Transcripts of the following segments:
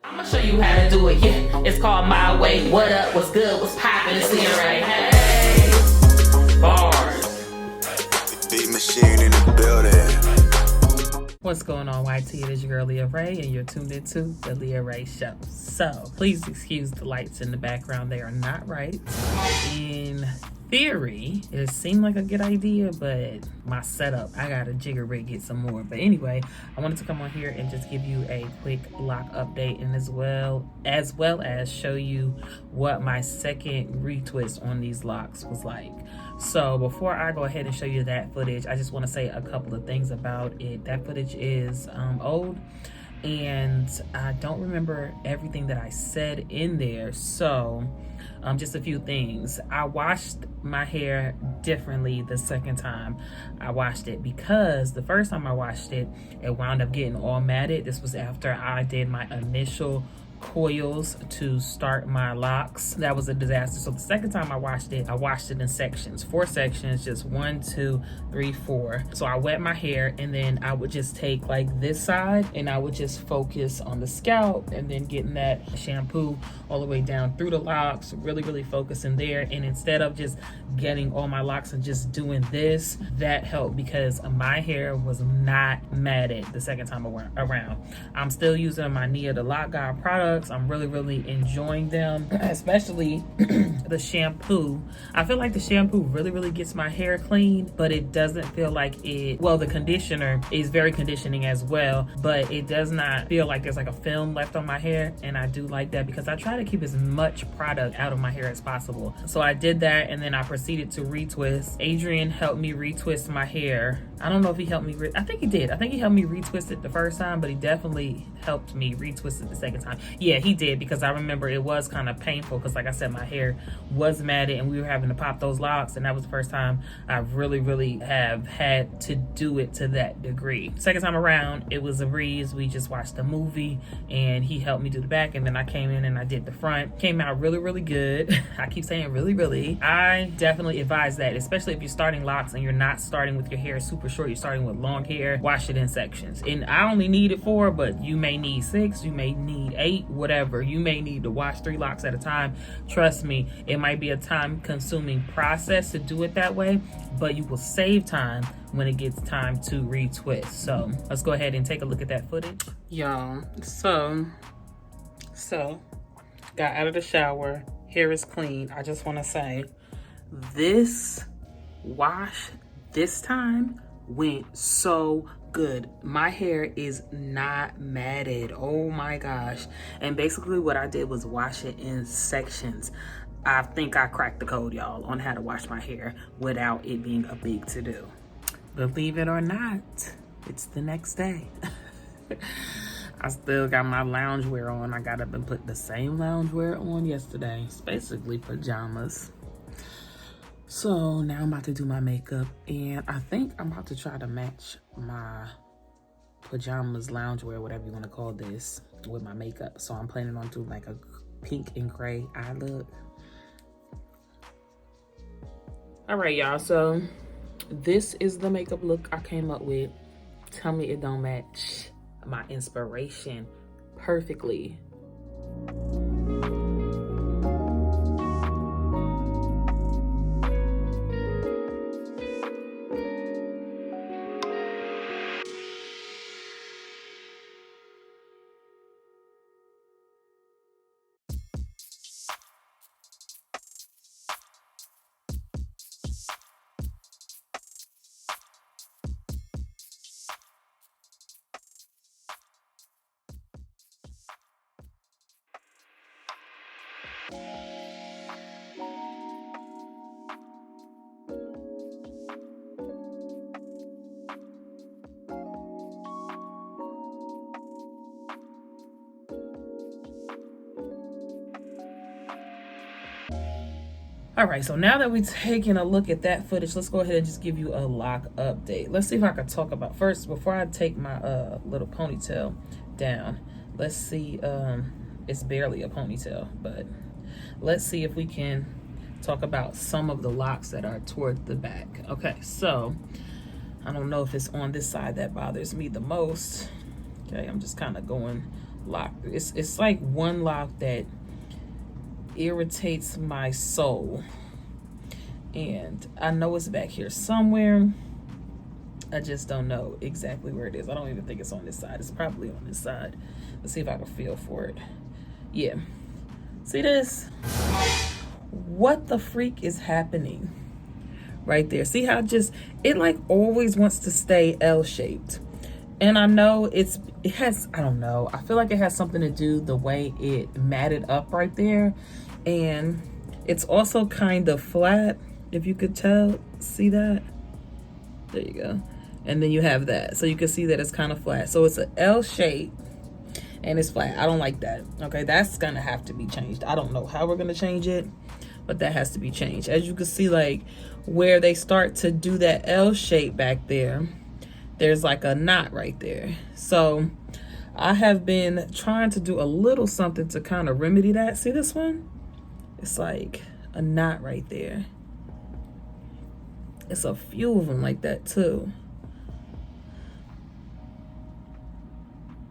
I'm gonna show you how to do it, yeah. It's called My Way. What up, what's good, what's poppin', it's Lea Rae. Hey, bars. Big machine in the building. What's going on, YT? It is your girl Lea Rae, and you're tuned into The LeaRaeShow. So, please excuse the lights in the background. They are not right. In theory, it seemed like a good idea, but my setup, I gotta jigger rig get some more. But anyway, I wanted to come on here and just give you a quick lock update, and as well as show you what my second retwist on these locks was like. So before I go ahead and show you that footage, I just want to say a couple of things about it. That footage is old, and I don't remember everything that I said in there. So just a few things. I washed my hair differently the second time I washed it, because the first time I washed it, it wound up getting all matted. This was after I did my initial coils to start my locks. That was a disaster. So the second time I washed it in sections, 4 sections, just 1, 2, 3, 4. So I wet my hair, and then I would just take like this side and I would just focus on the scalp, and then getting that shampoo all the way down through the locks, really focusing there. And instead of just getting all my locks and just doing this, that helped because my hair was not matted the second time around. I'm still using my Nia the Lock Guard products. I'm really enjoying them, especially the shampoo. I feel like the shampoo really gets my hair clean, but it doesn't feel like it, well, the conditioner is very conditioning as well, but it does not feel like there's like a film left on my hair. And I do like that because I try to keep as much product out of my hair as possible. So I did that, and then I proceeded to retwist. Adrian helped me retwist my hair. I don't know if he helped me, I think he did. I think he helped me retwist it the first time, but he definitely helped me retwist it the second time. Yeah, he did, because I remember it was kind of painful because, like I said, my hair was matted and we were having to pop those locks, and that was the first time I really have had to do it to that degree. Second time around, it was a breeze. We just watched a movie and he helped me do the back, and then I came in and I did the front. Came out really good. I keep saying really. I definitely advise that, especially if you're starting locks and you're not starting with your hair super short, you're starting with long hair. Wash it in sections. And I only needed 4, but you may need 6, you may need 8, whatever. You may need to wash 3 locks at a time. Trust me, it might be a time-consuming process to do it that way, but you will save time when it gets time to retwist. So let's go ahead and take a look at that footage, y'all. So got out of the shower, hair is clean. I just want to say this wash this time went so good. My hair is not matted. Oh my gosh. And basically what I did was wash it in sections. I think I cracked the code, y'all, on how to wash my hair without it being a big to-do. Believe it or not, it's the next day. I still got my loungewear on. I got up and put the same loungewear on yesterday. It's basically pajamas. So now I'm about to do my makeup, and I think I'm about to try to match my pajamas, loungewear, whatever you want to call this, with my makeup. So I'm planning on doing like a pink and gray eye look. All right, y'all, so this is the makeup look I came up with. Tell me it don't match my inspiration perfectly. All right, so now that we've taken a look at that footage, let's go ahead and just give you a lock update. Let's see if I can talk about, first, before I take my little ponytail down, let's see, it's barely a ponytail, but let's see if we can talk about some of the locks that are toward the back. Okay, so I don't know if it's on this side that bothers me the most. Okay, I'm just kind of going lock. It's like one lock that irritates my soul. And I know it's back here somewhere. I just don't know exactly where it is. I don't even think it's on this side. It's probably on this side. Let's see if I can feel for it. Yeah. See this? What the freak is happening right there? See how it like always wants to stay L-shaped. And I know it has, I don't know. I feel like it has something to do the way it matted up right there. And it's also kind of flat, if you could tell. See that? There you go. And then you have that. So you can see that it's kind of flat. So it's an L shape and it's flat. I don't like that. Okay, that's gonna have to be changed. I don't know how we're gonna change it, but that has to be changed. As you can see, like where they start to do that L shape back there, there's like a knot right there. So I have been trying to do a little something to kind of remedy that. See this one? It's like a knot right there. It's a few of them like that too.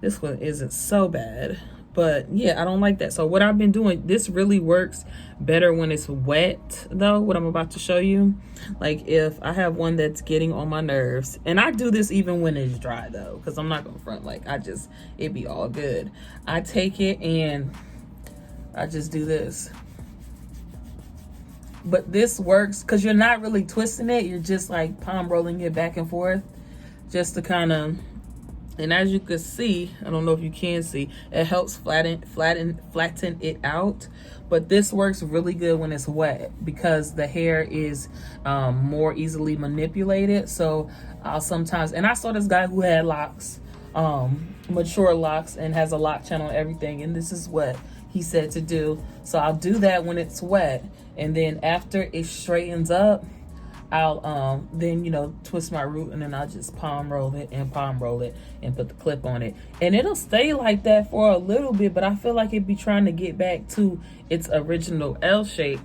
This one isn't so bad, but yeah, I don't like that. So what I've been doing, this really works better when it's wet though, what I'm about to show you. Like if I have one that's getting on my nerves, and I do this even when it's dry though, because I'm not gonna front, like it'd be all good. I take it and I just do this. But this works because you're not really twisting it, you're just like palm rolling it back and forth just to kind of. And as you can see, I don't know if you can see, it helps flatten it out. But this works really good when it's wet because the hair is more easily manipulated. So I'll sometimes, and I saw this guy who had locks, mature locks, and has a lock channel and everything. And this is what he said to do. So I'll do that when it's wet. And then after it straightens up, I'll then, you know, twist my root, and then I'll just palm roll it and put the clip on it. And it'll stay like that for a little bit, but I feel like it'd be trying to get back to its original L shape.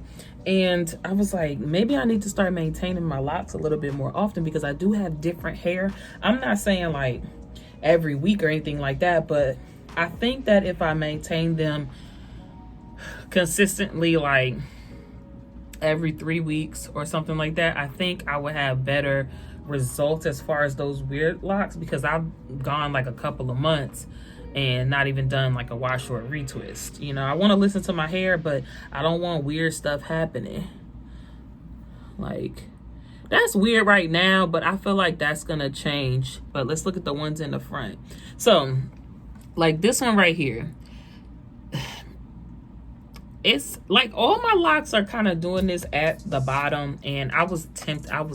And I was like, maybe I need to start maintaining my locks a little bit more often because I do have different hair. I'm not saying like every week or anything like that, but I think that if I maintain them consistently, like every 3 weeks or something like that, I think I would have better results as far as those weird locks, because I've gone like a couple of months and not even done like a wash or a retwist. You know, I want to listen to my hair, but I don't want weird stuff happening. Like that's weird right now, but I feel like that's gonna change. But let's look at the ones in the front. So like this one right here, it's like all my locks are kind of doing this at the bottom, and I was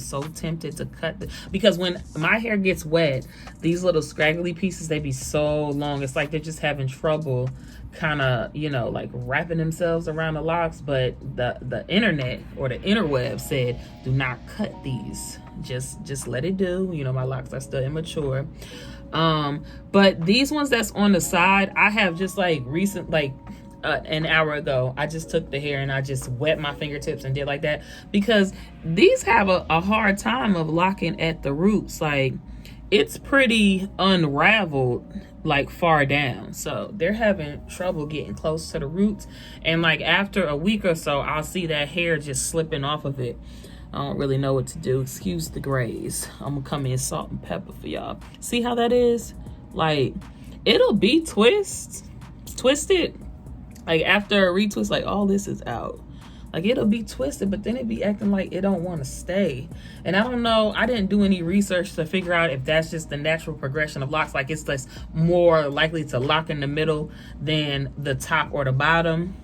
so tempted to cut because when my hair gets wet, these little scraggly pieces, they be so long. It's like they're just having trouble kind of, you know, like wrapping themselves around the locks. But the internet or the interweb said, do not cut these. Just let it do. You know, my locks are still immature. But these ones that's on the side, I have just like an hour ago, I just took the hair and I just wet my fingertips and did like that, because these have a hard time of locking at the roots. Like it's pretty unraveled like far down, so they're having trouble getting close to the roots. And like after a week or so, I'll see that hair just slipping off of it. I don't really know what to do. Excuse the grays. I'm gonna come in salt and pepper for y'all. See how that is? Like it'll be twisted like after a retwist, like all this is out. Like it'll be twisted, but then it be acting like it don't want to stay. And I don't know, I didn't do any research to figure out if that's just the natural progression of locks. Like it's less more likely to lock in the middle than the top or the bottom.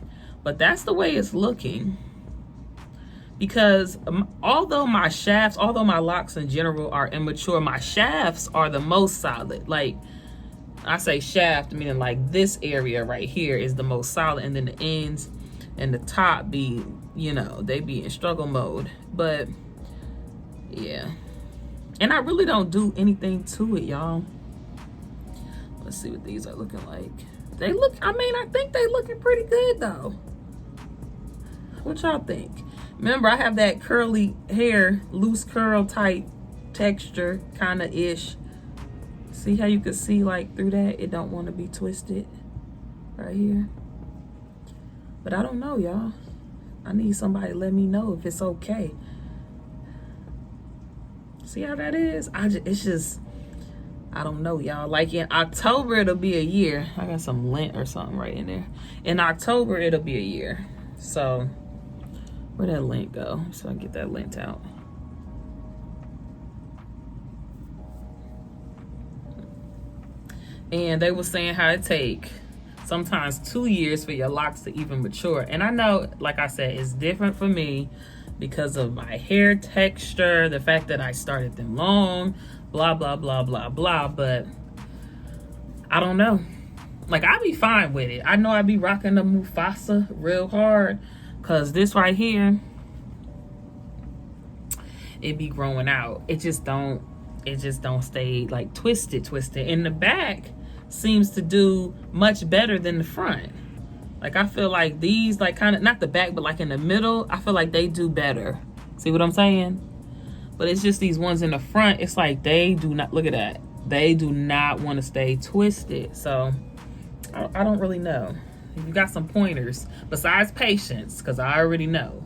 But that's the way it's looking. Because although my locks in general are immature, my shafts are the most solid. Like I say shaft, meaning like this area right here is the most solid, and then the ends and the top be, you know, they be in struggle mode. But yeah, and I really don't do anything to it, y'all. Let's see what these are looking like. They look, I mean, I think they looking pretty good though. What y'all think? Remember, I have that curly hair, loose curl type texture kind of ish. See how you can see like through that? It don't want to be twisted. right here. But I don't know, y'all. I need somebody to let me know if it's okay. See how that is? It's just, I don't know, y'all. Like in October, it'll be a year. I got some lint or something right in there. In October, it'll be a year. So, where'd that lint go? So I can get that lint out. And they were saying how it take sometimes 2 years for your locks to even mature. And I know, like I said, it's different for me because of my hair texture, the fact that I started them long, blah, blah, blah, blah, blah. But I don't know. Like, I'd be fine with it. I know I'd be rocking the Mufasa real hard because this right here, it be growing out. It just don't stay like twisted. In the back seems to do much better than the front. Like, I feel like these, like, kind of, not the back, but like in the middle, I feel like they do better. See what I'm saying? But it's just these ones in the front, it's like they do not, look at that. They do not want to stay twisted. So I don't really know. If you got some pointers besides patience, because I already know,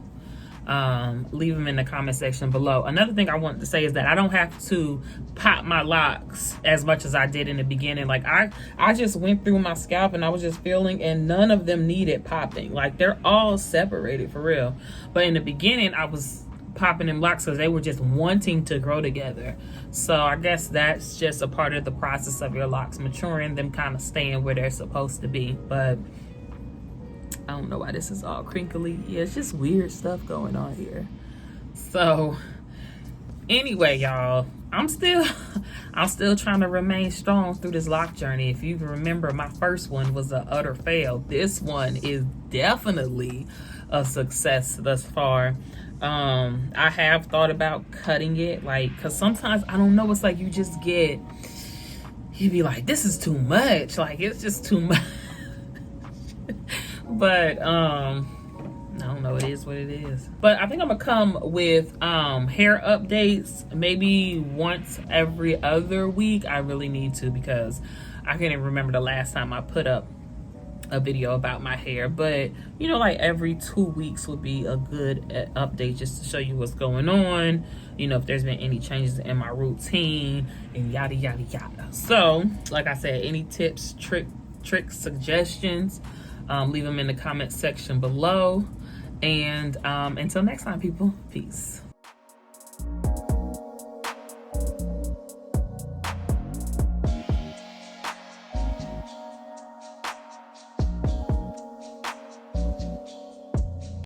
leave them in the comment section below. Another thing I wanted to say is that I don't have to pop my locks as much as I did in the beginning. Like, I just went through my scalp and I was just feeling, and none of them needed popping. Like, they're all separated for real. But in the beginning, I was popping them locks because they were just wanting to grow together. So I guess that's just a part of the process of your locks maturing, them kind of staying where they're supposed to be. But I don't know why this is all crinkly. Yeah, it's just weird stuff going on here. So anyway, y'all, I'm still trying to remain strong through this lock journey. If you remember, my first one was an utter fail. This one is definitely a success thus far. I have thought about cutting it, like, because sometimes, I don't know, it's like you be like, this is too much. Like, it's just too much. But I don't know, it is what it is. But I think I'm gonna come with hair updates maybe once every other week. I really need to, because I can't even remember the last time I put up a video about my hair. But you know, like every 2 weeks would be a good update, just to show you what's going on, you know, if there's been any changes in my routine and yada yada yada. So like I said, any tips, tricks, suggestions, leave them in the comment section below. And until next time, people, peace.